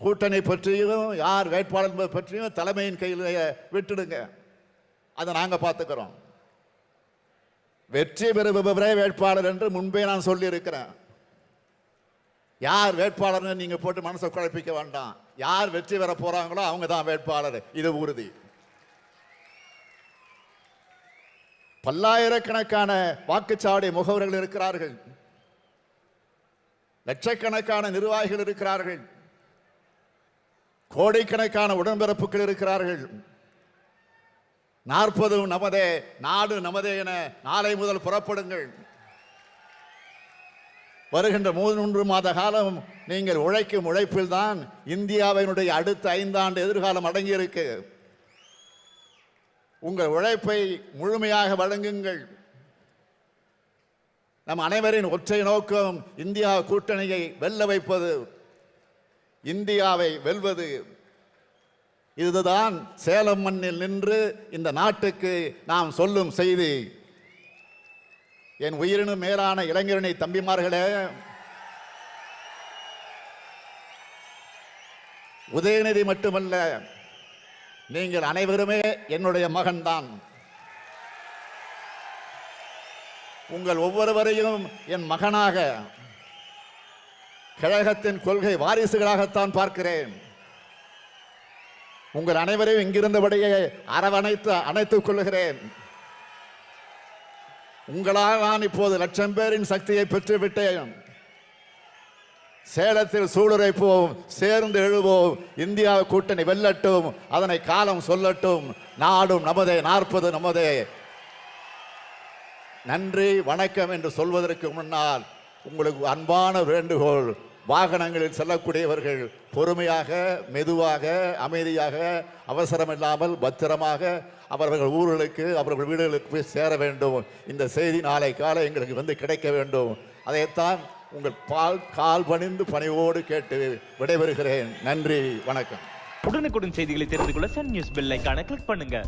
கூட்டணி பற்றியும் யார் வேட்பாளர் பற்றியும் தலைமையின் கையில் விட்டுடுங்க, அதை நாங்கள் பார்த்துக்கிறோம். வெற்றி பெறுபவரே வேட்பாளர் என்று முன்பே நான் சொல்லி இருக்கிறேன். யார் வேட்பாளர்னு நீங்க போட்டு மனசை குழப்பிக்க வேண்டாம். யார் வெற்றி பெற போறாங்களோ அவங்க தான் வேட்பாளர், இது உறுதி. பல்லாயிரக்கணக்கான வாக்குச்சாவடி முகவர்கள் இருக்கிறார்கள், லட்சக்கணக்கான நிர்வாகிகள் இருக்கிறார்கள், கோடிக்கணக்கான உடன்பிறப்புகள் இருக்கிறார்கள். 40 நமதே, நாடு நமதே என நாளை முதல் புறப்படுங்கள். வருகின்ற 3 மாத காலம் நீங்கள் உழைக்கும் உழைப்பில் தான் இந்தியாவினுடைய அடுத்த 5 ஆண்டு எதிர்காலம் அடங்கியிருக்கு. உங்கள் உழைப்பை முழுமையாக வழங்குங்கள். நம் அனைவரின் ஒற்றை நோக்கம் இந்தியா கூட்டணியை வெல்ல வைப்பது, இந்தியாவை வெல்வது. இதுதான் சேலம் மண்ணில் நின்று இந்த நாட்டுக்கு நாம் சொல்லும் செய்தி. என் உயிரினும் மேலான இளைஞரணி தம்பிமார்களே, உதயநிதி மட்டுமல்ல, நீங்கள் அனைவருமே என்னுடைய மகன்தான். உங்கள் ஒவ்வொருவரையும் என் மகனாக, கழகத்தின் கொள்கை வாரிசுகளாகத்தான் பார்க்கிறேன். உங்கள் அனைவரையும் இங்கிருந்தபடியே அணைத்துக் கொள்கிறேன். உங்களால் நான் இப்போது 1,00,000 பேரின் சக்தியை பெற்றுவிட்டேன். சேலத்தில் சூளுரைப்போம், சேர்ந்து எழுவோம், இந்தியா கூட்டணி வெல்லட்டும், அதனை காலம் சொல்லட்டும். நாடும் நமதே, 40 நமதே. நன்றி வணக்கம் என்று சொல்வதற்கு முன்னால் உங்களுக்கு அன்பான வேண்டுகோள், வாகனங்களில் செல்லக்கூடியவர்கள் பொறுமையாக, மெதுவாக, அமைதியாக, அவசரமில்லாமல் பத்திரமாக அவர்கள் ஊர்களுக்கு, அவர்கள் வீடுகளுக்கு போய் சேர வேண்டும். இந்த செய்தி நாளை காலை எங்களுக்கு வந்து கிடைக்க வேண்டும். அதைத்தான் உங்கள் கால் பணிந்து பணிவோடு கேட்டு விடைபெறுகிறேன். நன்றி, வணக்கம். உடனுக்குடன் செய்திகளை தெரிந்து கொள்ள சன் நியூஸ் பெல் ஐகானை கிளிக் பண்ணுங்க.